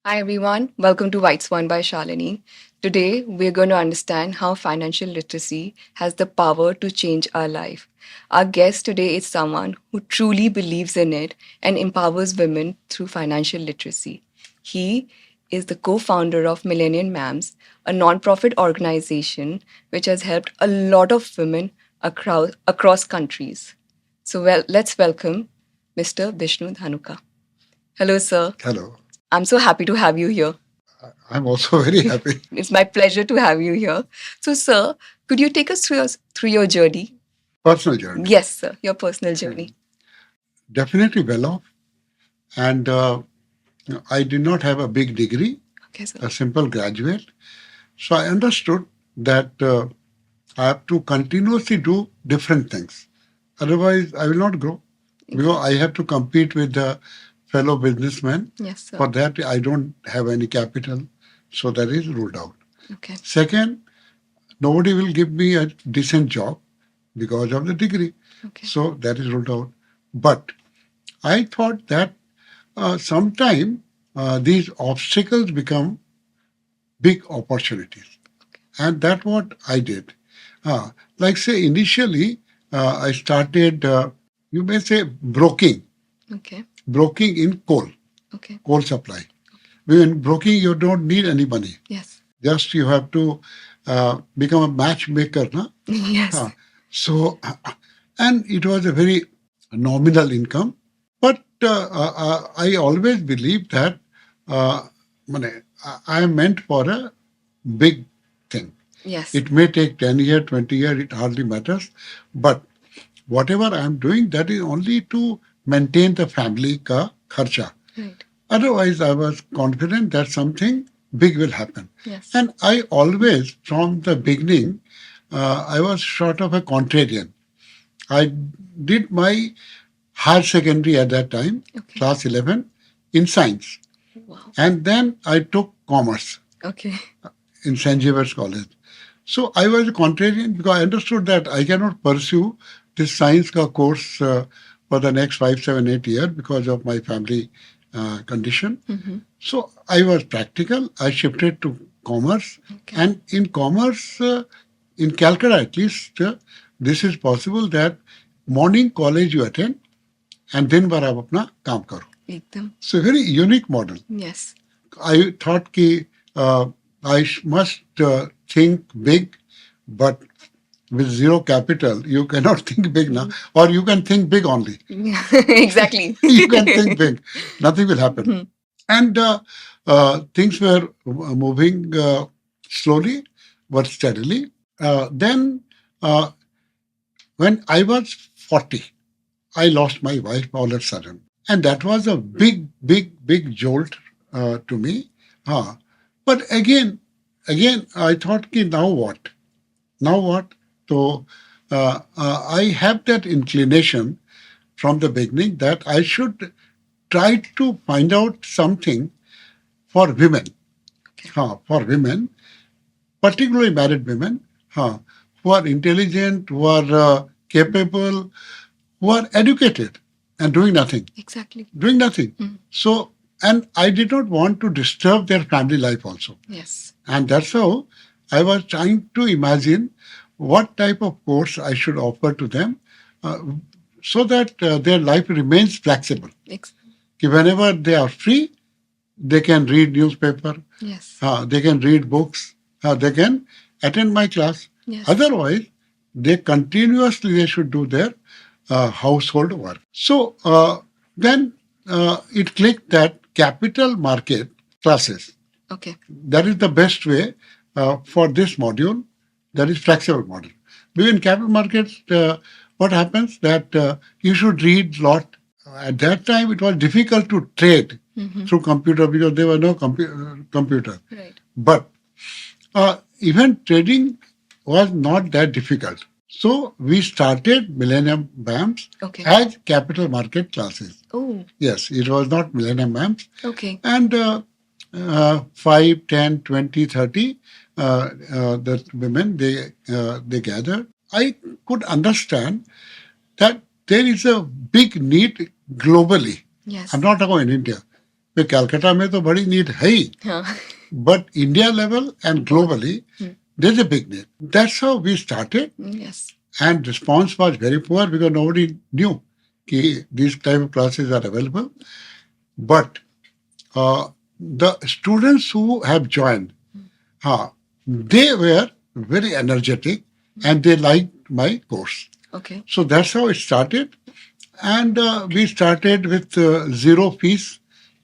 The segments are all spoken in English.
Hi everyone, welcome to WhiteSwan by Shalini. Today we're going to understand how financial literacy has the power to change our life. Our guest today is someone who truly believes in it and empowers women through financial literacy. He is the co-founder of Millennium Mams, a non-profit organization which has helped a lot of women across countries. Let's welcome Mr. Bishnu Dhanuka. Hello, sir. Hello. I'm so happy to have you here. I'm also very happy. It's my pleasure to have you here. So, sir, could you take us through your journey? Personal journey. Yes, sir, your personal journey. Definitely well off. And I did not have a big degree, Okay, sir. a simple graduate. So I understood that I have to continuously do different things. Otherwise, I will not grow. Because I have to compete with the fellow businessmen. Yes, sir. For that, I don't have any capital. So that is ruled out. Okay. Second, nobody will give me a decent job because of the degree. Okay. So that is ruled out. But I thought that sometime these obstacles become big opportunities. And that's what I did. Like say initially, I started, you may say, broking Okay. in Okay. coal supply. In broking, you don't need any money. Yes. Just you have to become a matchmaker. Na? Yes. So, and it was a very nominal income. But I always believed that I am meant for a big thing. Yes. It may take 10 years, 20 years, it hardly matters. But whatever I am doing, that is only to maintain the family ka kharcha. Right. Otherwise, I was confident that something big will happen. Yes. And I always, from the beginning, I was sort of a contrarian. I did my higher secondary at that time, Okay. class 11, in science. Wow. And then I took commerce Okay. in St. Xavier's College. So I was a contrarian because I understood that I cannot pursue this science ka course for the next 5, 7, 8 years because of my family condition. Mm-hmm. So I was practical. I shifted to commerce. Okay. And in commerce, in Calcutta at least, this is possible that morning college you attend and दिन भर आप अपना काम करो. एकदम. So very unique model. Yes. I thought कि I must think big, but with zero capital, you cannot think big now, or you can think big only. Exactly. You can think big. Nothing will happen. And things were moving slowly but steadily. Then, when I was 40, I lost my wife all of a sudden. And that was a big jolt to me. But again, I thought, ki, now what? Now what? So I have that inclination from the beginning that I should try to find out something for women. For women, particularly married women, who are intelligent, who are capable, who are educated and doing nothing. Exactly. Doing nothing. So, and I did not want to disturb their family life also. Yes. And that's how I was trying to imagine what type of course I should offer to them so that their life remains flexible. Whenever they are free, they can read newspaper. Yes. They can read books. They can attend my class. Yes. Otherwise, they should do their household work. So then it clicked that capital market classes. Okay. That is the best way for this module. That is flexible model. Because in capital markets, what happens that you should read lot. At that time, it was difficult to trade through computer because there were no computer. Right. But even trading was not that difficult. So we started Millennium Mams as capital market classes. Oh. Yes, it was not Millennium Mams. Okay. And 5, 10, 20, 30, the women, they gathered. I could understand that there is a big need globally. Yes. I'm not talking in India. तो Calcutta में तो बड़ी need है ही. But India level and globally, there's a big need. That's how we started. Yes. And response was very poor because nobody knew that these type of classes are available. But the students who have joined, they were very energetic and they liked my course. Okay. So that's how it started. And we started with zero fees.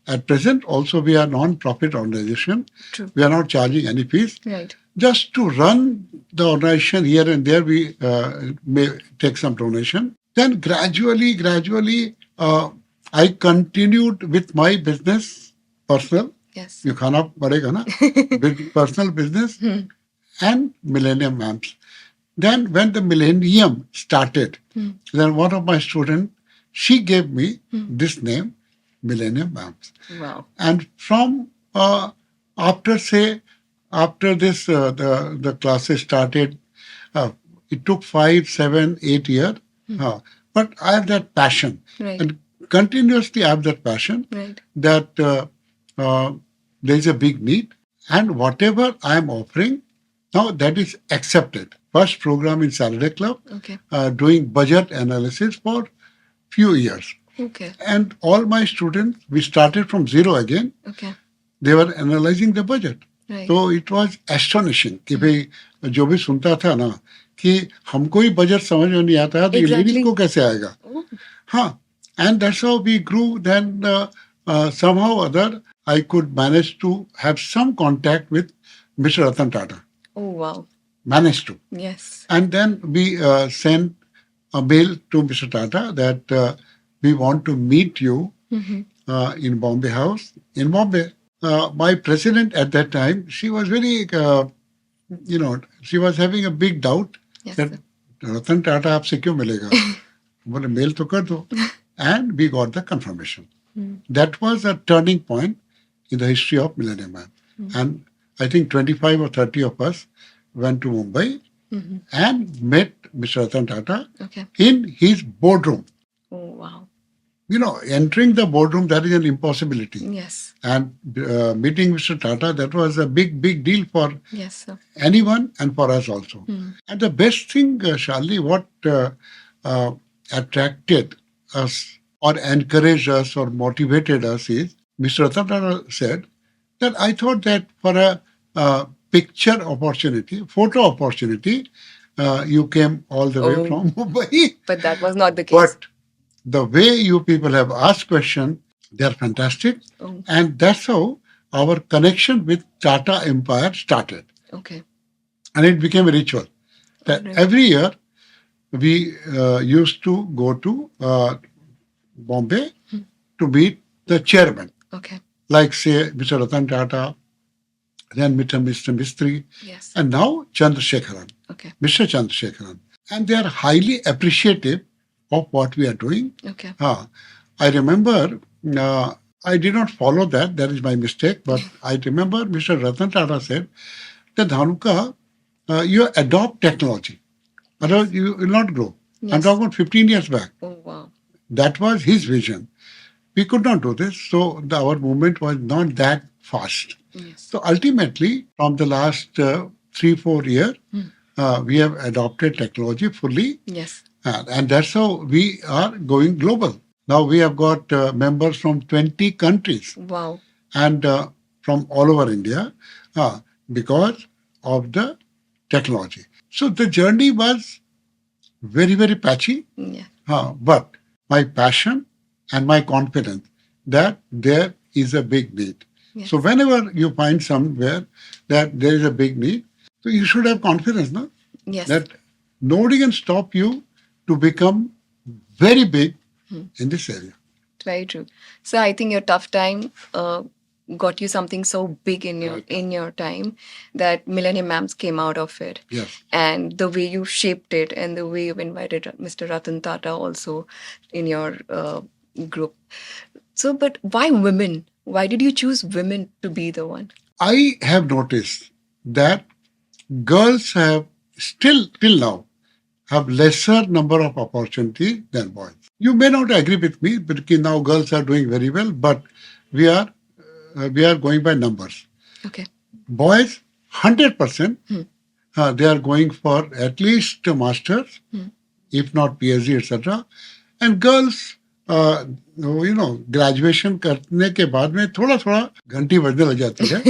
At present, also we are non-profit organization. True. We are not charging any fees. Right. Just to run the organization here and there, we may take some donation. Then gradually, I continued with my business, personal. Yes. You khana padega na. With personal business and Millennium Mams. Then when the Millennium started, then one of my students, she gave me this name, Millennium Mams. Wow. And from after this, the classes started. It took 5, 7, 8 years. But I have that passion. Right. And continuously I have that passion. Right. That there is a big need. And whatever I am offering, now that is accepted. First program in Saturday Club, Okay. Doing budget analysis for few years. Okay. And all my students, we started from zero again. Okay. They were analyzing the budget. Right. So it was astonishing कि भाई जो भी सुनता था ना कि हमको ही budget समझ में नहीं आता है तो लेडीज को कैसे आएगा. हाँ. And that's how we grew. Then somehow or other I could manage to have some contact with Mr. Ratan Tata. Oh wow. Managed to. Yes. And then we sent a mail to Mr. Tata that we want to meet you in Bombay House. In Bombay, my president at that time, she was very, she was having a big doubt that Ratan Tata aapse kyun milega? Bole mail to kar do. And we got the confirmation. That was a turning point in the history of Millennium Man. And I think 25 or 30 of us went to Mumbai and met Mr. Ratan Tata in his boardroom. Oh, wow. Entering the boardroom, that is an impossibility. Yes. And meeting Mr. Tata, that was a big, big deal for anyone and for us also. And the best thing, Shalini, what attracted us or encouraged us or motivated us is, Mr. Ratan Tata said that I thought that for a picture opportunity, photo opportunity, you came all the way from Mumbai. But that was not the case. But the way you people have asked questions, they are fantastic. And that's how our connection with Tata Empire started. Okay. And it became a ritual. That every year we used to go to Bombay to meet the chairman. Okay. Like say Mr. Ratan Tata, then Mr. Mistry, yes. And now Chandrasekharan. Okay. Mr. Chandrasekharan. And they are highly appreciative of what we are doing. Okay. I remember, I did not follow that. That is my mistake. But I remember Mr. Ratan Tata said that Dhanuka, you adopt technology. Otherwise, you will not grow. Yes. I'm talking about 15 years back. Oh, wow. That was his vision. We could not do this. So our movement was not that fast. Yes. So ultimately, from the last 3-4 years, we have adopted technology fully. Yes. And that's how we are going global. Now we have got members from 20 countries. Wow. And from all over India because of the technology. So the journey was very, very patchy. Yeah. But my passion and my confidence that there is a big need. Yes. So whenever you find somewhere that there is a big need, so you should have confidence, no? Yes. That nobody can stop you to become very big in this area. Very true. So I think your tough time got you something so big in your time that Millennium Mams came out of it. Yes. And the way you shaped it and the way you invited Mr. Ratan Tata also in your group. So, but why women? Why did you choose women to be the one? I have noticed that girls have still, till now, have lesser number of opportunities than boys. You may not agree with me, but now girls are doing very well, but we are we are going by numbers. Okay. Boys, 100%, they are going for at least a master's, if not PhD, etc. And girls, graduation करने के बाद में थोड़ा थोड़ा घंटी बजने लग जाती है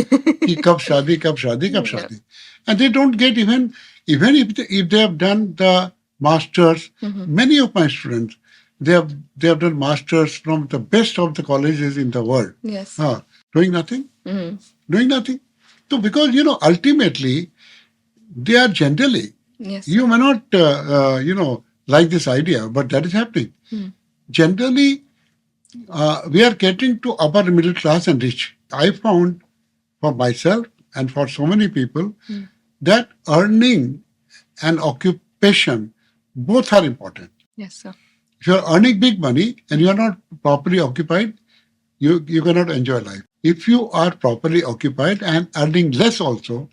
कि कब शादी कब शादी कब शादी. And they don't get even if they have done the masters. Many of my students, they have done masters from the best of the colleges in the world. Yes. Doing nothing. Doing nothing. So because ultimately they are generally. Yes. You may not like this idea, but that is happening. Generally, we are catering to upper middle class and rich. I found for myself and for so many people that earning and occupation both are important. Yes, sir. If you are earning big money and you are not properly occupied, you cannot enjoy life. If you are properly occupied and earning less also,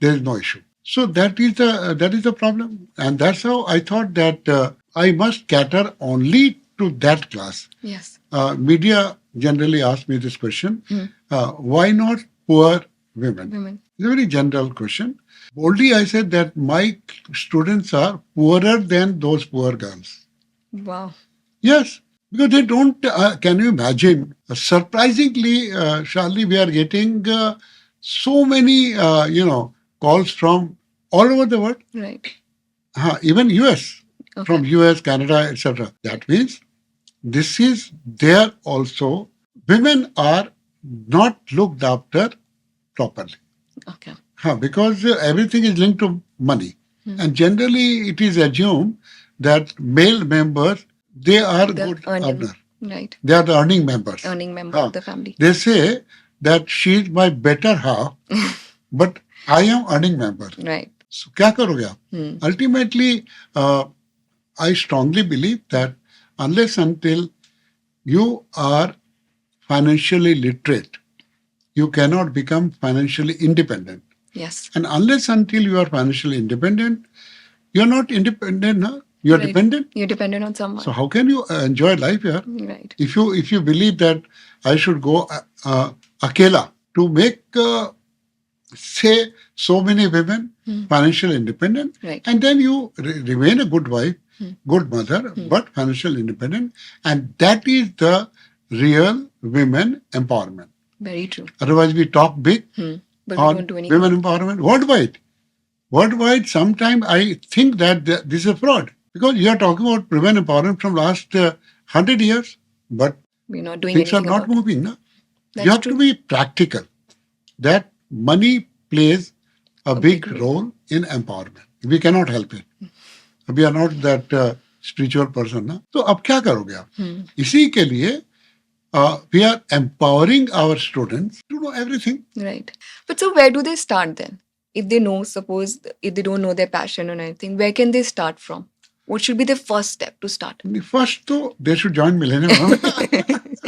there is no issue. So that is the problem, and that's how I thought that I must cater only to that class. Yes. Media generally ask me this question: why not poor women? Women. It's a very general question. Boldly, I said that my students are poorer than those poor girls. Wow. Yes, because they don't. Can you imagine? Surprisingly, Charlie, we are getting so many, calls from all over the world. Right. Even US, Okay. from US, Canada, etc. That means this is there also. Women are not looked after properly. Okay. Because everything is linked to money. And generally it is assumed that male members, they are good earner. Right. They are the earning members. Earning member of the family. They say that she is my better half, but I am earning member. Right. So क्या करोगे आप? Ultimately, I strongly believe that unless until you are financially literate, you cannot become financially independent. Yes. And unless until you are financially independent, you are not independent. Huh? You are dependent. You're dependent on someone. So how can you enjoy life here? Right. If you believe that I should go akela to make say so many women financially independent, Right. and then you remain a good wife, good mother, but financially independent, and that is the real women empowerment. Very true. Otherwise, we talk big But on we don't do anything. women empowerment worldwide. Worldwide, sometimes I think that this is a fraud because you are talking about women empowerment from last 100 years, but We're not doing things are anything not about it. moving. No? That's You have true. to be practical. That money plays a big role in empowerment. We cannot help it. We are not that spiritual person. Na? So अब क्या करोगे आप? इसी के लिए we are empowering our students to know everything. Right. But so where do they start then? If they know, suppose, if they don't know their passion or anything, where can they start from? What should be the first step to start? First, though, they should join Millennium Mams.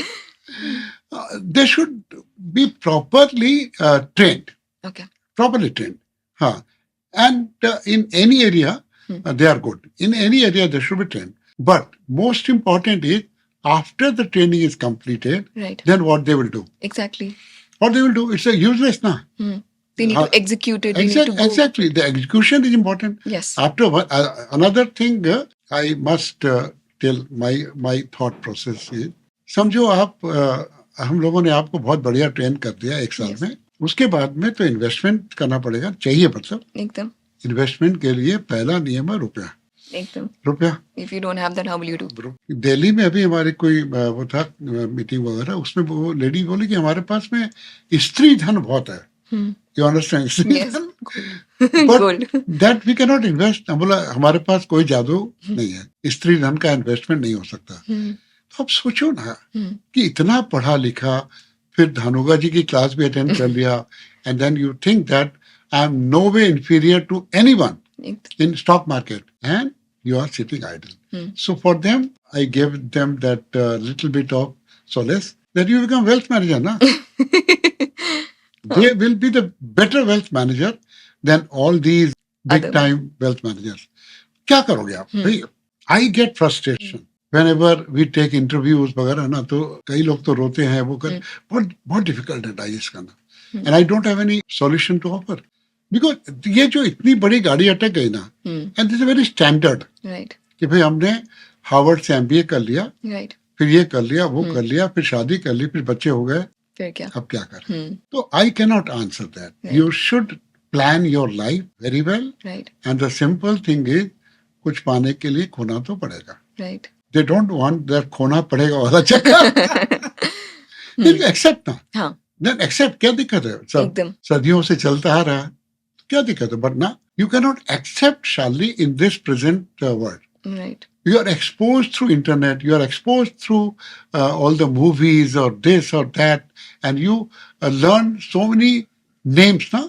They should be properly trained. Okay. Properly trained. And in any area, they are good. In any area, they should be trained. But most important is, after the training is completed, Right. then what they will do. Exactly. What they will do, it's a useless now. They need to execute it. They need to go. Exactly. The execution is important. Yes. After another thing, I must tell my thought process is, समझो आप हम लोगों ने आपको बहुत बढ़िया train कर दिया एक साल में, उसके बाद में तो इन्वेस्टमेंट करना पड़ेगा, चाहिए मतलब एकदम. इन्वेस्टमेंट के लिए पहला नियम है रुपया. एकदम. रुपया. If you don't have that, how will you do? Delhi में अभी हमारी कोई वो था मीटिंग वगैरह, उसमें वो लेडी बोली कि हमारे पास में स्त्री धन बहुत है. You understand? Yes. But Gold. that we cannot invest. बोला हमारे पास कोई जादू नहीं है, स्त्री धन का इन्वेस्टमेंट नहीं हो सकता. तो अब सोचो ना कि इतना पढ़ा लिखा, फिर धानुका जी की क्लास भी अटेंड कर लिया, and then you think that I am no way inferior to anyone in stock market, and you are sitting idle. So for them, I gave them that little bit of solace that you become wealth manager, na? They will be the better wealth manager than all these big time wealth managers. क्या करोगे आप? I get frustration. whenever we take interviews वगैरह ना, तो कई लोग तो रोते हैं, वो कर बहुत बहुत डिफिकल्ट है डाइजेस्ट करना, and I don't have any solution to offer, because ये जो इतनी बड़ी गाड़ी अटक गई ना, and this is very standard, right, कि भाई हमने हार्वर्ड से एमबीए कर लिया, राइट, फिर ये कर लिया, वो कर लिया, फिर शादी कर ली, फिर बच्चे हो गए, फिर क्या, अब क्या कर, तो आई can not answer that. You should plan your life very well, right, and the simple thing is कुछ पाने के लिए खोना तो पड़ेगा. Right. They don't want that खोना पड़ेगा वाला चक्कर. एक्सेप्ट ना, हाँ, देन एक्सेप्ट, क्या दिक्कत है, सब एकदम, सदियों से चलता आ रहा है, क्या दिक्कत है, बट ना you can not accept surely in this present world. Right, You are exposed through internet, you are exposed through all the movies or this or that, and you learn so many names, na?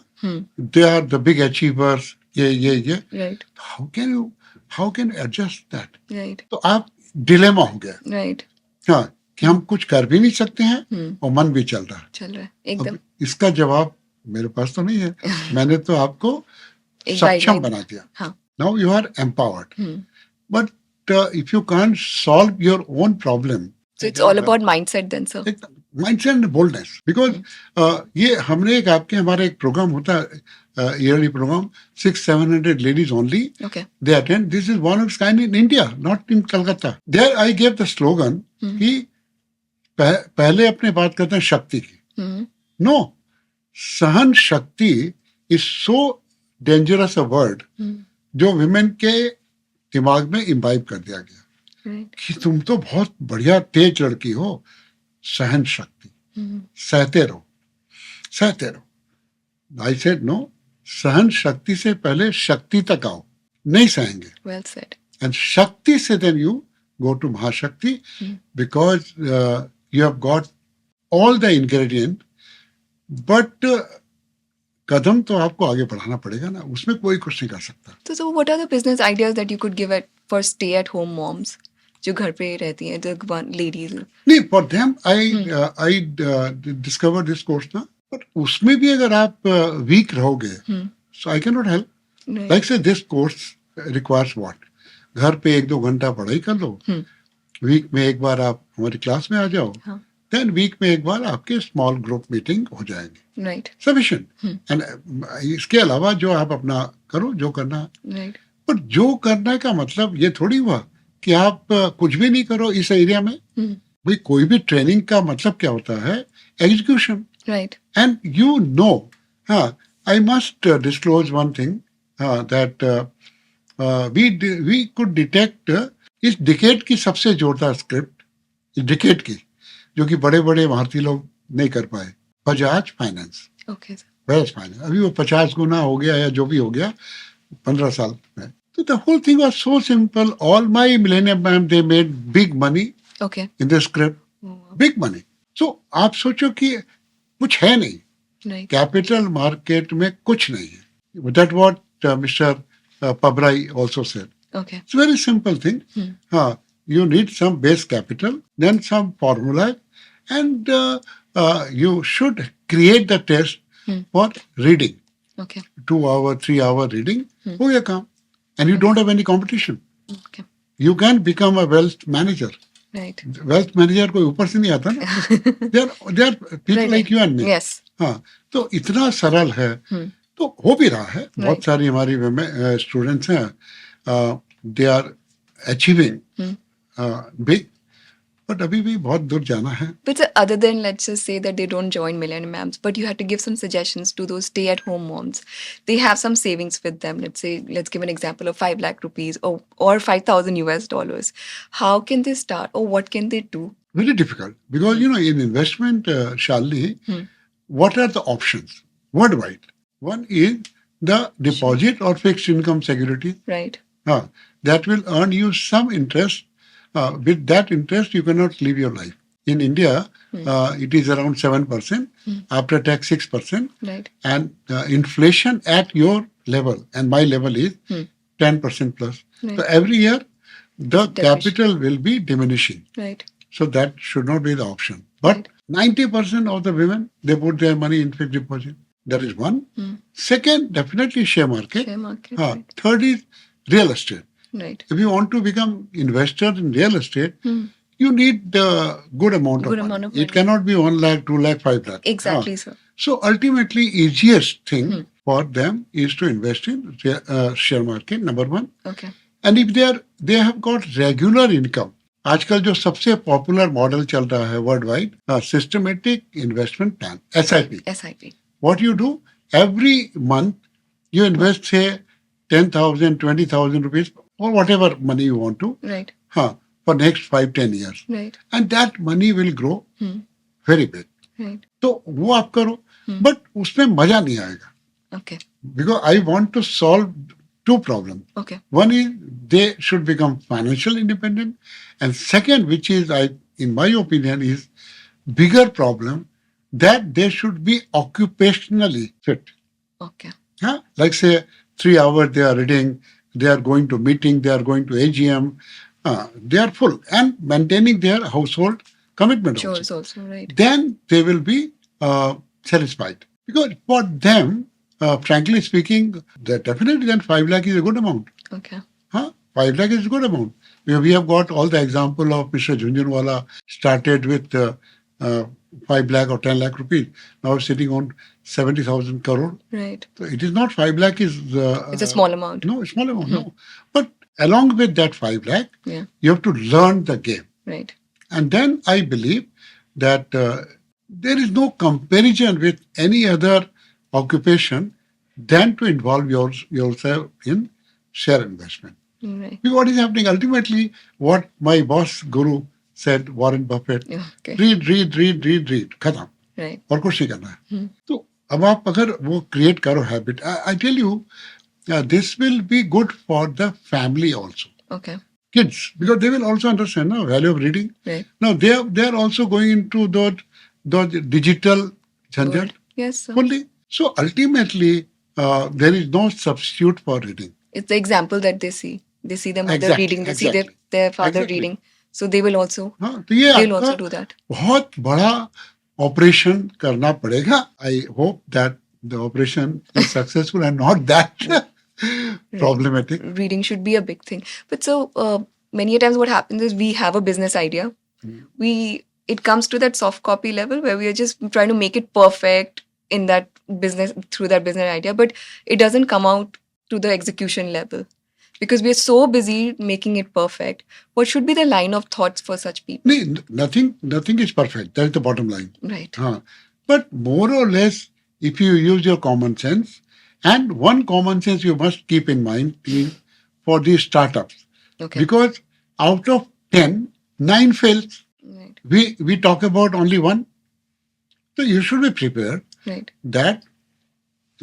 They are the big achievers, yeah. Right, How can you adjust that? Right, तो आप dilemma हो गया, right, हाँ, कि हम कुछ कर भी नहीं सकते हैं और मन भी चल रहा है. चल रहा है एकदम. अब इसका जवाब मेरे पास तो नहीं है, मैंने तो आपको सक्षम बना दिया. हाँ. Now you are empowered, but if you can't solve your own problem, So it's all about mindset then, sir. Mindset and boldness, because ये हमने एक हमारा एक प्रोग्राम होता है, yearly program, 600-700 ladies only, Okay. they attend. This is one of its kind in India, not in Calcutta. There I gave the slogan कि पहले अपने बात करते हैं शक्ति की. No, सहन शक्ति is so dangerous a word, जो women के दिमाग में इम्बाइब कर दिया गया, कि तुम तो बहुत बढ़िया तेज लड़की हो, सहन शक्ति, सहते रहो. आई सेड नो, सहन शक्ति से पहले शक्ति तक आओ, नहीं सहेंगे. Well said. एंड शक्ति से then you go to Mahashakti, because you have got all the ingredient, but कदम तो आपको आगे बढ़ाना पड़ेगा ना, उसमें कोई कुछ नहीं कर सकता. So what are the business ideas that you could give for stay-at-home moms जो घर पे रहती हैं, the ladies? नहीं, for them I discover this course ना, बट उसमें भी अगर आप वीक रहोगे, so I can not help. Like say this course requires what, घर पे 1-2 घंटा पढ़ाई कर लो, वीक में एक बार आप हमारी क्लास में आ जाओ, देन वीक में एक बार आपके स्मॉल ग्रुप मीटिंग हो जाएंगे, राइट, सफिशिएंट. एंड इसके अलावा जो आप अपना करो, जो करना, राइट. पर जो करने का मतलब ये थोड़ी हुआ कि आप कुछ भी नहीं करो इस एरिया में. भाई कोई भी ट्रेनिंग का मतलब क्या होता है, execution, right. And you know, हाँ, I must disclose one thing, that we could detect इस डिकेड की सबसे जोरदार स्क्रिप्ट, इस डिकेड की, जो कि बड़े बड़े भारतीय लोग नहीं कर पाए, Bajaj finance. Okay, Bajaj finance अभी वो 50 गुना हो गया, या जो भी हो गया 15 साल में. So the whole thing was so simple. All my Millennium Mams, they made big money okay, in the script. Big money. So आप सोचो कि कुछ है नहीं, right, कैपिटल मार्केट में कुछ नहीं है. That what Mr. Pabrai also said. okay, It's a very simple thing. You need some base capital, then some formula, and you should create the test for reading. okay, 2-hour, 3-hour reading, हो गया काम. And you don't have any competition. okay, You can become a wealth manager. right. Wealth manager कोई ऊपर से नहीं आता ना. They are people Right, like you and me. Yes. हाँ, तो इतना सरल है, तो हो भी रहा है. बहुत सारी हमारी स्टूडेंट्स हैं, they are achieving big, but अभी भी बहुत दूर जाना है. But other than, let's just say that they don't join Millennium Mams, but you had to give some suggestions to those stay-at-home moms. They have some savings with them. Let's give an example of 5 lakh rupees or $5,000. How can they start, or what can they do? Very difficult, because in investment, Shalini, what are the options worldwide? One is the deposit or fixed income security. Right. That will earn you some interest. With that interest, you cannot live your life. In India, it is around 7%, after tax 6%, Right. and inflation at your level, and my level is 10% plus. Right. So every year, the capital will be diminishing. Right. So that should not be the option. But 90% of the women, they put their money in fixed deposit. That is one. Second, definitely share market. Share market. Third is real estate. Right. If you want to become investor in real estate, you need a good amount of Good money. amount of It money. cannot be 1 lakh, 2 lakh, 5 lakh. Exactly, sir. So ultimately, easiest thing for them is to invest in share market, number one. Okay. And if they have got regular income, आजकल जो सबसे popular model चल रहा है world wide, systematic investment plan, SIP. SIP. What you do every month, you invest say 10,000, 20,000 rupees or whatever money you want to. Right. For next 5-10 years. Right. And that money will grow very big. Right. तो वो आप करो, but उसमें मजा नहीं आएगा. Okay. Because I want to solve two problems. Okay. One is they should become financially independent, and second, which is in my opinion, is bigger problem, that they should be occupationally fit. Okay. Like say 3 hours they are reading, they are going to meeting, they are going to AGM, they are full and maintaining their household commitment Chores also, right. Then they will be satisfied. Because for them, frankly speaking, definitely then 5 lakh is a good amount. Okay. 5 lakh is a good amount. We have got all the example of Mr. Jhunjhunwala started with 5 lakh or 10 lakh rupees. Now sitting on 70,000 crore. Right. So it is not 5 lakh is... it's a small amount. No, it's small amount, no. But along with that 5 lakh, you have to learn the game. Right. And then I believe that there is no comparison with any other occupation than to involve yourself in share investment. Right. Because what is happening ultimately, what my boss guru said, Warren Buffett, Okay. read, खत्म. Right. और कुछ नहीं करना है. तो अब आप अगर वो create करो habit, I tell you, this will be good for the family also. Okay. Kids, because they will also understand the value of reading. Right. Now they are also going into those digital jhanjat. Yes, sir. Fully. So ultimately, there is no substitute for reading. It's the example that they see. They see their mother reading. They see their father reading. So they will also. तो ये they'll also do that. बहुत बड़ा operation करना पड़ेगा. I hope that the operation is successful and not that problematic. Reading should be a big thing. But so many a times what happens is we have a business idea. It comes to that soft copy level where we are just trying to make it perfect in that business through that business idea, but it doesn't come out to the execution level because we are so busy making it perfect. What should be the line of thoughts for such people? Nothing is perfect. That's the bottom line. Right. But more or less, if you use your common sense, and one common sense you must keep in mind is for these startups. Okay. Because out of 10, 9 fails. Right. We talk about only one. So you should be prepared. Right. That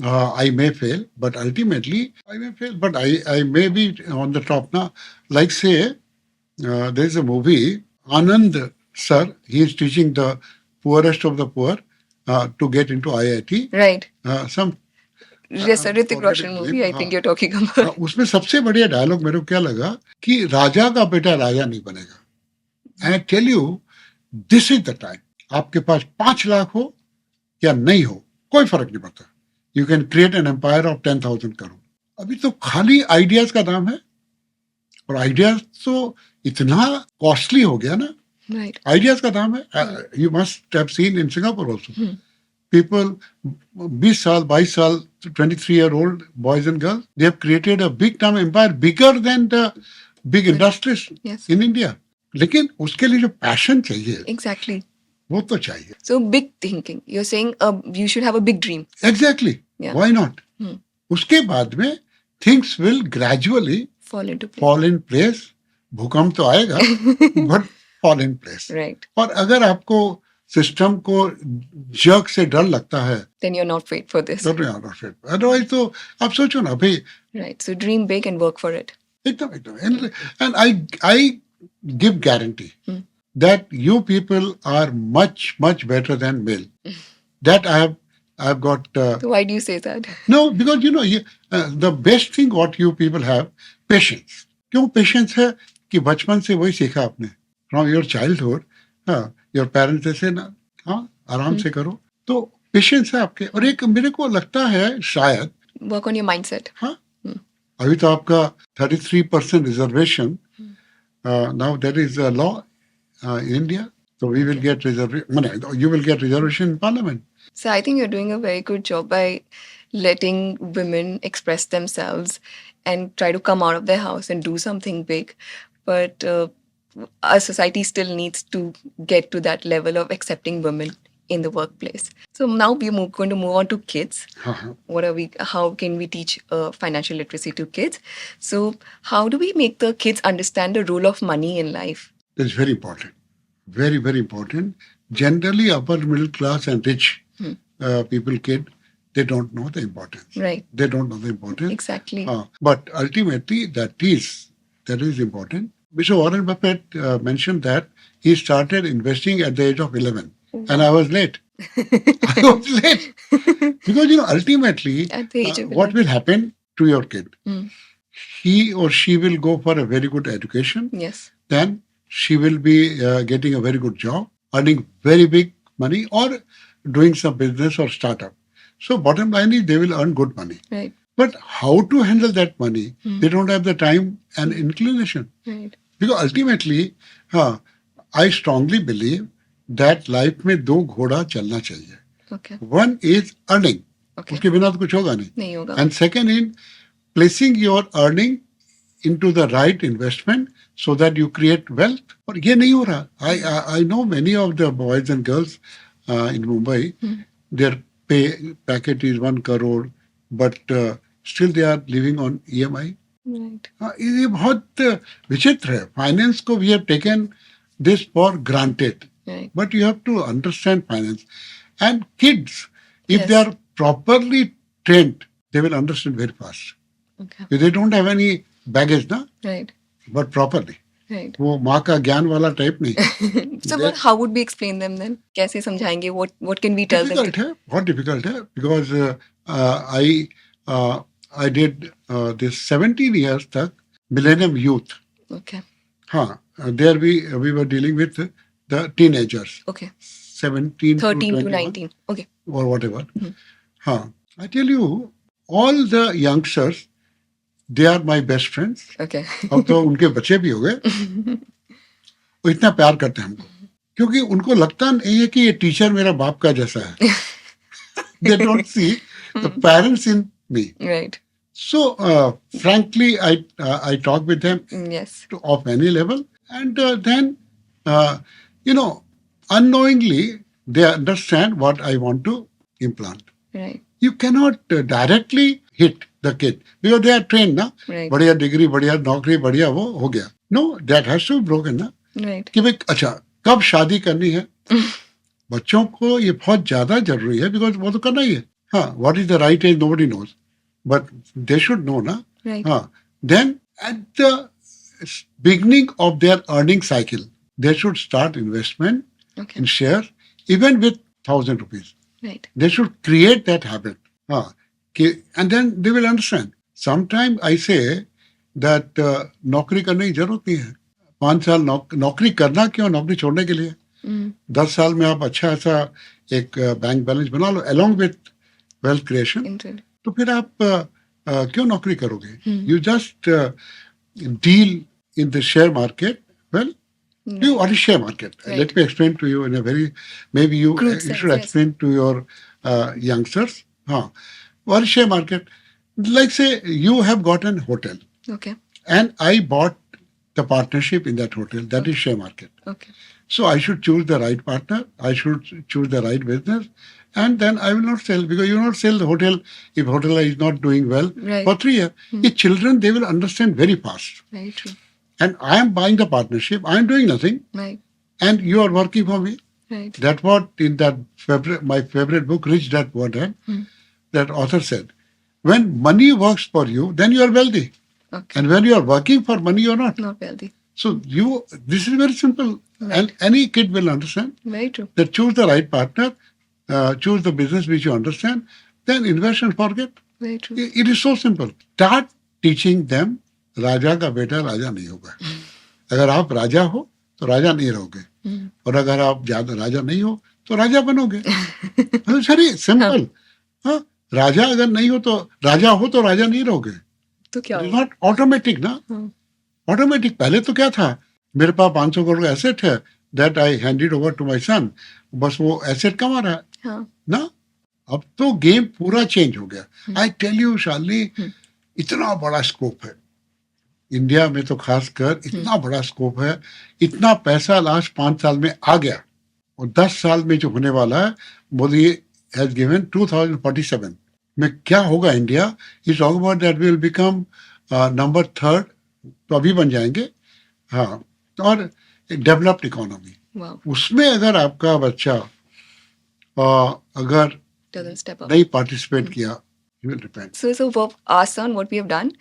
I may fail, but ultimately I may fail, but I may be on the top now. Like say, there is a movie, Anand sir, he is teaching the poorest of the poor to get into IIT. Right. Some Yes, sir. Hrithik Roshan movie, I think you're talking about. उसमें सबसे बढ़िया dialogue मेरे को क्या लगा कि राजा का बेटा राजा नहीं बनेगा. And I tell you, this is the time. आपके पास 5 लाख हो या नहीं हो, कोई फर्क नहीं पड़ता. You can create an empire of 10,000 crore. अभी तो खाली आइडियाज का नाम है और आइडियाज तो इतना कॉस्टली हो गया ना. Right. आइडियाज का नाम है. You must have seen in Singapore also. People 20 साल 22 साल 23-year-old boys and girls, they have created a big time empire bigger than the big industries in India. लेकिन उसके लिए जो passion चाहिए, exactly, वो तो चाहिए. So big thinking. You're saying you should have a big dream. Exactly. Yeah. Why not? उसके बाद में things will gradually fall in place. भूकंप तो आएगा, but fall in place. Right. और अगर आपको सिस्टम को जर्क से डर लगता है, then you're not fit for this. Then you're not fit. Otherwise तो आप सोचो ना भाई. Right. So dream big and work for it. एकदम. And I give guarantee that you people are much better than male. That I've got. So why do you say that? No, because you know the best thing what you people have, patience. क्यों patience है कि बचपन से वही सीखा आपने. From your childhood, your parents ऐसे ना, आराम से करो. तो patience है आपके. और एक मेरे को लगता है शायद. Work on your mindset. अभी तो आपका 33% reservation, now that is a law in India. So we will get reservation. You will get reservation in Parliament. So I think you're doing a very good job by letting women express themselves and try to come out of their house and do something big. But our society still needs to get to that level of accepting women in the workplace. So now we're going to move on to kids. How can we teach financial literacy to kids? So how do we make the kids understand the role of money in life? That's very important. Very, very important. Generally, upper middle class and rich people, kid, they don't know the importance. Right. They don't know the importance. Exactly. But ultimately, that is important. Mr. Warren Buffett mentioned that he started investing at the age of 11. And I was late. I was late. Because, ultimately, At the age of what 11. will happen to your kid? He or she will go for a very good education. Yes. Then she will be getting a very good job, earning very big money, or doing some business or startup. So bottom line is they will earn good money. Right. But how to handle that money? They don't have the time and inclination. Right. Because ultimately, I strongly believe that life में दो घोड़ा चलना चाहिए. Okay. One is earning. Okay. उसके बिना तो कुछ होगा नहीं. नहीं होगा. And second is placing your earning into the right investment so that you create wealth. और ये नहीं हो रहा. I know many of the boys and girls in Mumbai, their pay packet is 1 crore, but still they are living on EMI. Right. ये बहुत विचित्र है. Finance को we have taken this for granted. Right. But you have to understand finance. And kids, if Yes. they are properly trained, they will understand very fast. Okay. If they don't have any baggage, na, Right. but properly. Right. वो माँ का ज्ञान वाला type नहीं. So how would we explain them then? कैसे समझाएंगे? What can we tell them? Difficult है, बहुत difficult है, because I did this 17 years तक Millennium Youth. Okay. हाँ, there we were dealing with the teenagers. Okay. 17 13 to 21, 19. Okay. or whatever. हाँ, I tell you, all the youngsters, they are my best friends. Okay. अब तो उनके बच्चे भी हो गए. वो इतना प्यार करते हैं हमको, क्योंकि उनको लगता नहीं है कि ये टीचर मेरा बाप का जैसा है. They don't see the parents in me. Right. So, frankly, I talk with them Yes. of any level, and then, unknowingly, they understand what I want to implant. Right. You cannot directly hit the kid because they are trained, na? Right. बढ़िया degree, बढ़िया नौकरी, बढ़िया वो हो गया. No, that has to be broken, na? Right. कि भाई अच्छा कब शादी करनी है. बच्चों को ये बहुत ज्यादा जरूरी है, because वो तो करना ही है. हाँ, what is the right age nobody knows, but they should know, na? Right. हाँ, then at the beginning of their earning cycle, they should start investment Okay. in shares, even with 1,000 rupees. Right. They should create that habit. And then they will understand. Sometimes I say that नौकरी करने की जरूरत नहीं है. 5 साल नौकरी करना क्यों, नौकरी छोड़ने के लिए. 10 साल में आप अच्छा सा एक बैंक बैलेंस बना लो along with wealth creation. Indeed. तो फिर आप क्यों नौकरी करोगे. You just deal in the share market. Well, what is share market? Right. Let me explain to you in a very, maybe you Crude should sense, explain to your youngsters. What is share market? Like say you have got an hotel Okay. and I bought the partnership in that hotel. That is share market. Okay. So I should choose the right partner. I should choose the right business. And then I will not sell, because you will not sell the hotel if hotel is not doing well Right. for 3 years. The children, they will understand very fast. Very true. And I am buying the partnership. I am doing nothing. Right. And you are working for me. Right. That's what in that my favorite book, Rich Dad Poor Dad, that author said, when money works for you, then you are wealthy. Okay. And when you are working for money, you are not. Not wealthy. So this is very simple. And any kid will understand Very true. that choose the right partner, choose the business which you understand, then invest and forget. Very true. It is so simple. Start teaching them, राजा का बेटा राजा नहीं होगा. अगर आप राजा हो तो राजा नहीं रहोगे, और अगर आप ज्यादा राजा नहीं हो तो राजा बनोगे. Very simple. हाँ, राजा अगर नहीं हो तो राजा नहीं रहोगे. तो क्या It is हुआ? not automatic, ना. Automatic. पहले तो क्या था, मेरे पास 500 करोड़ का एसेट है, that I handed over to my son. बस वो एसेट कमा रहा है. हाँ. ना, अब तो गेम पूरा चेंज हो गया. आई टेल यू शालिनी, इतना बड़ा स्कोप है इंडिया में, तो खासकर इतना बड़ा स्कोप है, इतना पैसा लास्ट 5 साल में आ गया, और 10 साल में जो होने वाला है, मोदी हैज गिवन 2047 में क्या होगा India. Is talk about that will become number 3, तो अभी बन जाएंगे. हाँ, और डेवलप्ड इकोनॉमी. उसमें अगर आपका बच्चा अगर नहीं पार्टिसिपेट किया, he will repent. So for our son, what we have done,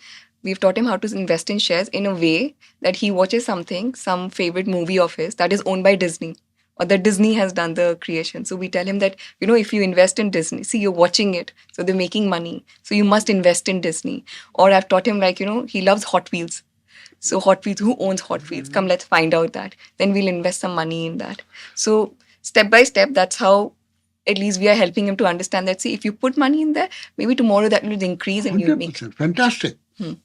we've taught him how to invest in shares in a way that he watches something, some favorite movie of his that is owned by Disney, or that Disney has done the creation. So we tell him that, if you invest in Disney, see, you're watching it, so they're making money, so you must invest in Disney. Or I've taught him, like, he loves Hot Wheels. So Hot Wheels, who owns Hot Wheels? Come, let's find out that. Then we'll invest some money in that. So step by step, that's how at least we are helping him to understand that, see, if you put money in there, maybe tomorrow that will increase and you'll make. 100%. Fantastic.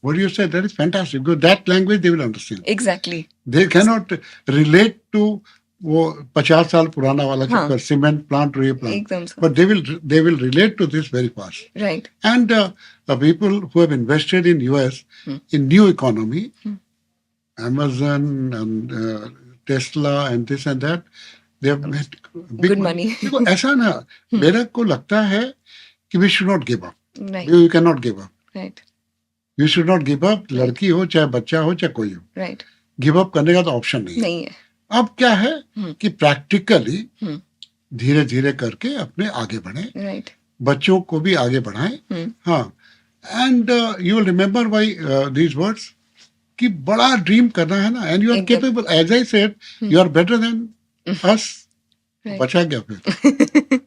What you said, that is fantastic. Because that language they will understand. Exactly. They cannot relate to वो 50 साल पुराना वाला चक्कर, cement plant और ये plant, but they will relate to this very fast. Right. And people who have invested in US in new economy, Amazon and Tesla and this and that, they have made big money. देखो ऐसा ना, मेरे को लगता है कि we should not give up. Right. You cannot give up. Right. You should not give up. लड़की हो चाहे बच्चा हो चाहे कोई हो. Right. गिव अप करने का तो ऑप्शन नहीं है. अब क्या है कि प्रैक्टिकली धीरे धीरे करके अपने आगे बढ़े. Right. बच्चों को भी आगे बढ़ाएं. हाँ, and you will remember by these words कि बड़ा ड्रीम करना है ना, and you are capable. As I said, you are better than us. बचा गया फिर.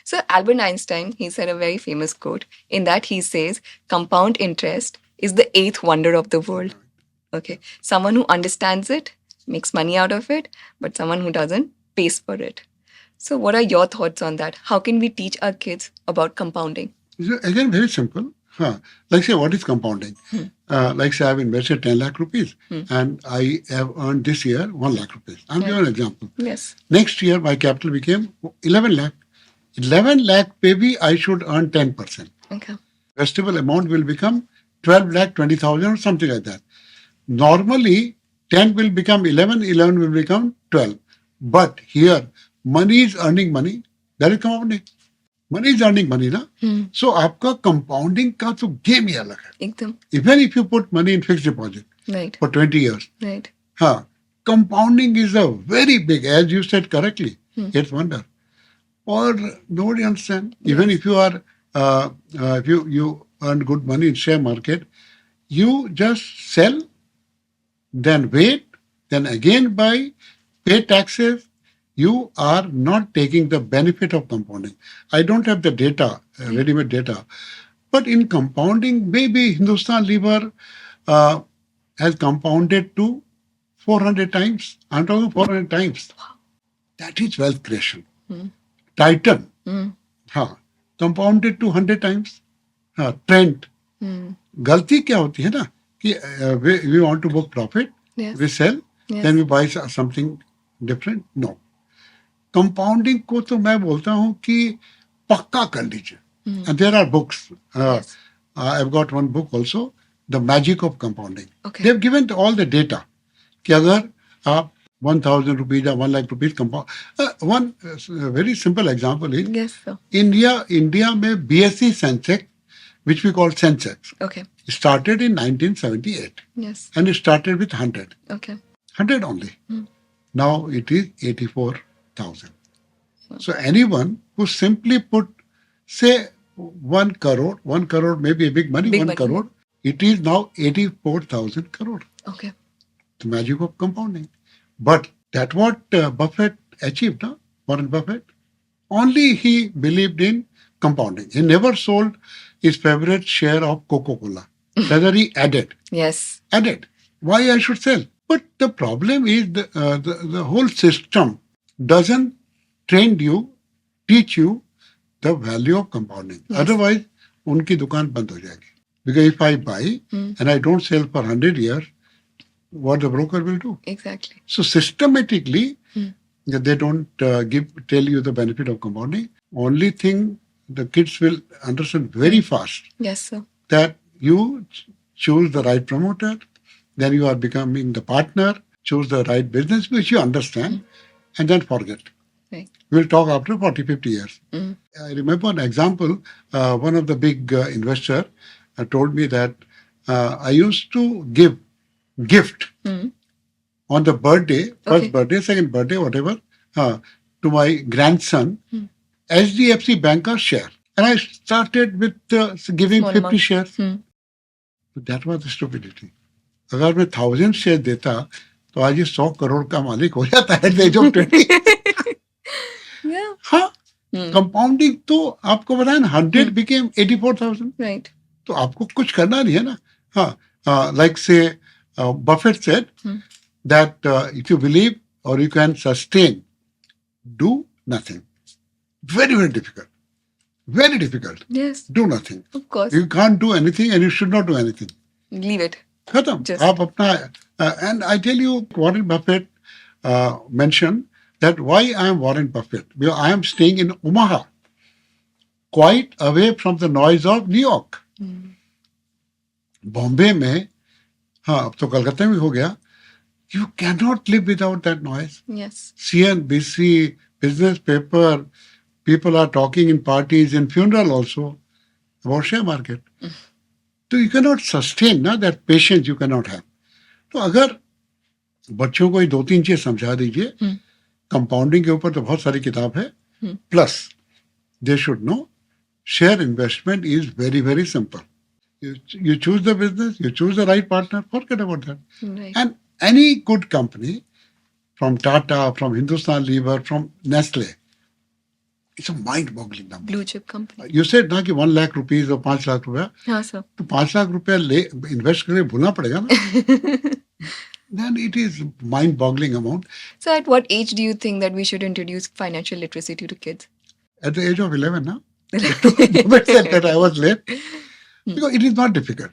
So Albert Einstein, he said a very famous quote. In that he says, compound interest is the 8th wonder of the world. Okay. Someone who understands it makes money out of it, but someone who doesn't pays for it. So what are your thoughts on that? How can we teach our kids about compounding? Again, very simple. Like say, what is compounding? Like say, I've invested 10 lakh rupees and I have earned this year 1 lakh rupees. I'm giving an example. Yes. Next year, my capital became 11 lakh. 11 lakh maybe I should earn 10%. Okay. Investable amount will become 12 lakh 20,000 or something like that. Normally, 10 will become 11, 11 will become 12. But here, money is earning money. That is compounding. Money is earning money, na? So, आपका compounding का तो game ही अलग है. एकदम. Even if you put money in fixed deposit for 20 years. Right. Compounding is a very big, as you said correctly, it's wonder. Or nobody understand. Yes. Even if you are, if you earn good money in share market, you just sell, then wait, then again buy, pay taxes. You are not taking the benefit of compounding. I don't have the data, ready-made data. But in compounding, maybe Hindustan Lever has compounded to 400 times. I'm talking 400 times. That is wealth creation. Titan, compounded to 100 times. Trent. गलती क्या होती है ना कि we want to book profit, we sell, then we buy something different. No. Compounding को तो मैं बोलता हूँ कि पक्का कर लीजिए. And there are books. I've got one book also, The Magic of Compounding. Okay. They've given all the data कि अगर आप 1,000 rupees or 1 lakh rupees compound. One very simple example is India में BSE Sensex, which we call Sensex, started in 1978. Yes. And it started with 100. Okay. 100 only. Now it is 84,000. So anyone who simply put, say, 1 crore may be a big money, 1 crore, it is now 84,000 crore. Okay. The magic of compounding. But that's what Buffett achieved, no? Warren Buffett. Only he believed in compounding. He never sold his favorite share of Coca-Cola. Rather, he added. Yes. Added. Why I should sell? But the problem is the whole system doesn't teach you the value of compounding. Yes. Otherwise, उनकी दुकान बंद हो जाएगी. Because if I buy and I don't sell for 100 years, what the broker will do? Exactly. So systematically, they don't tell you the benefit of compounding. Only thing the kids will understand very fast Yes, sir. that you choose the right promoter, then you are becoming the partner, choose the right business which you understand, and then forget. Right. We'll talk after 40, 50 years. I remember an example. One of the big investor told me that I used to give gift on the birthday, first birthday, second birthday, whatever, to my grandson, HDFC banker share. And I started with giving Small 50 amount. shares. But that was the stupidity. अगर मैं 1000 share देता तो आज ये 100 करोड़ का मालिक हो जाता है एज ऑफ 20. Yeah. हाँ, कंपाउंडिंग तो आपको बताया ना 100 became 84,000. Right. तो आपको कुछ करना नहीं है ना. हाँ, like say Buffett said that if you believe or you can sustain, do nothing. Very, very difficult. Very difficult. Yes. Do nothing. Of course. You can't do anything and you should not do anything. Leave it. खत्म. Just. आप अपना and I tell you, Warren Buffett mentioned that why I am Warren Buffett. Because I am staying in Omaha, quite away from the noise of New York. Bombay में, हाँ अब तो कलकत्ता में हो गया. You cannot live without that noise. Yes. CNBC, business paper, people are talking in parties, in funeral also about share market. So you cannot sustain ना that patience you cannot have. तो अगर बच्चों को ये 2-3 चीज समझा दीजिए, कंपाउंडिंग के ऊपर तो बहुत सारी किताब है, plus they should know share investment is very very simple. You choose the business, you choose the right partner, forget about that. Right. And any good company, from Tata, from Hindustan Lever, from Nestle, it's a mind-boggling number. Blue chip company. You said ना कि 1 lakh rupees or 5 lakh रुपया, हाँ sir. तो 5 लाख रुपया invest करके भूलना पड़ेगा ना. Then it is mind-boggling amount. So at what age do you think that we should introduce financial literacy to the kids? At the age of 11 now. But said that I was late. Because it is not difficult.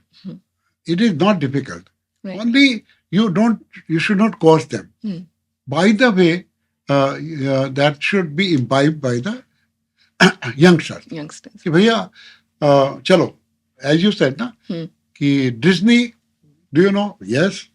It is not difficult. Right. Only you should not coerce them. By the way, that should be imbibed by the youngsters. Youngsters. कि भैया चलो, as you said ना, कि Disney, do you know? Yes.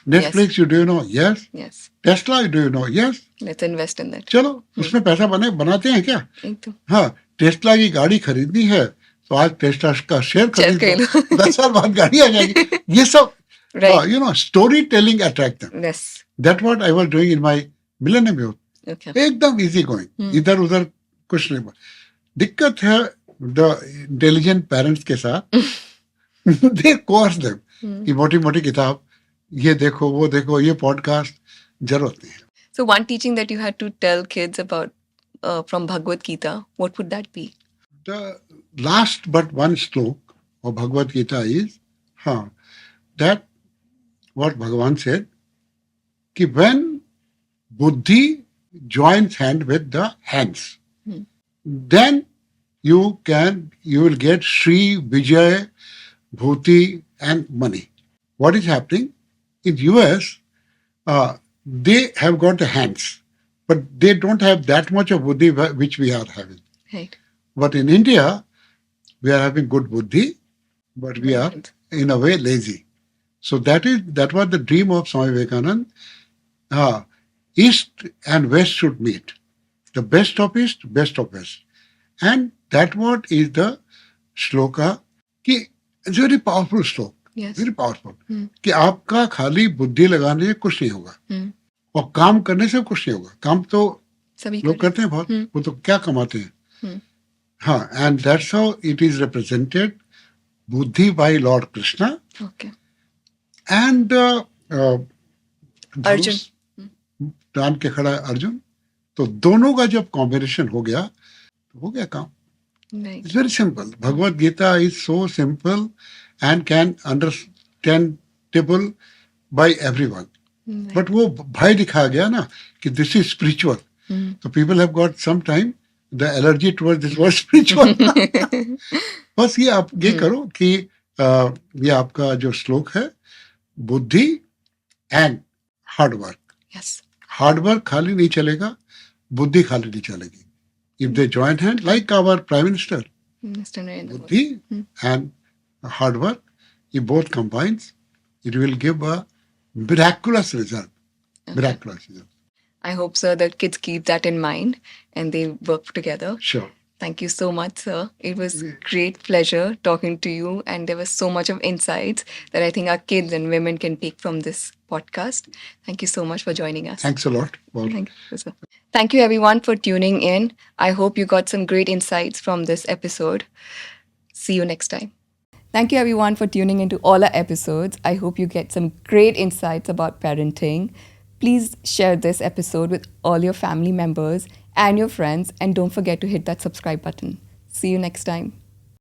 Netflix, do you know? Yes. Yes. Tesla, do you know? Yes. Let's invest in that. चलो, उसमें पैसा बनाते हैं क्या? एकदम. हाँ, टेस्ला की गाड़ी खरीदनी है तो आज टेस्ला का शेयर खरीद लो, 10 साल बाद गाड़ी आ जाएगी. ये सब, you know, story telling attract them. Yes. That's what I was doing in my Millennium Youth. Okay. एकदम easy going. इधर उधर कुछ नहीं. दिक्कत है the intelligent parents के साथ. They coerce them. कि मोटी मोटी किताब, ये देखो, वो देखो, ये पॉडकास्ट, जरूरत नहीं है. So one teaching that you had to tell kids about from Bhagavad Gita, what would that be? The last but one slok of Bhagavad Gita is that what Bhagavan said, कि when buddhi joins hand with the hands, then you will get Shri, Vijay, Bhuti and money. What is happening? In US, they have got the hands, but they don't have that much of buddhi which we are having. Right. But in India, we are having good buddhi, but we are in a way lazy. So that was the dream of Swami Vivekananda. East and West should meet. The best of East, best of West. And that what is the Shloka. It's very powerful slok. Yes. Very powerful. कि आपका खाली बुद्धि लगाने से कुछ नहीं होगा और काम करने से कुछ नहीं होगा. काम तो लोग करते हैं बहुत, वो तो क्या कमाते हैं. हाँ, and that's how it is represented, बुद्धि by Lord Krishna. Okay. And Arjun टान के खड़ा है अर्जुन. तो दोनों का जब कॉम्बिनेशन हो गया तो हो गया काम. It's very simple. Bhagavad Gita is so simple and can understandable by everyone. But वो भय दिखाया गया ना कि this is spiritual. So people have got sometime the allergy towards this word spiritual. बस ये आप ये करो कि ये आपका जो श्लोक है, बुद्धि and hard work. Yes. Hard work खाली नहीं चलेगा, बुद्धि खाली नहीं चलेगी. If they join hand, like our Prime Minister, Mr. Narendra Modi. buddhi and hard work, if both combines, it will give a miraculous result. Miraculous result. I hope, sir, that kids keep that in mind and they work together. Sure. Thank you so much, sir. It was great pleasure talking to you, and there was so much of insights that I think our kids and women can take from this podcast. Thank you so much for joining us. Thanks a lot. Well, Thank you, sir. Thank you, everyone, for tuning in. I hope you got some great insights from this episode. See you next time. Thank you, everyone, for tuning into all our episodes. I hope you get some great insights about parenting. Please share this episode with all your family members and your friends, and don't forget to hit that subscribe button. See you next time.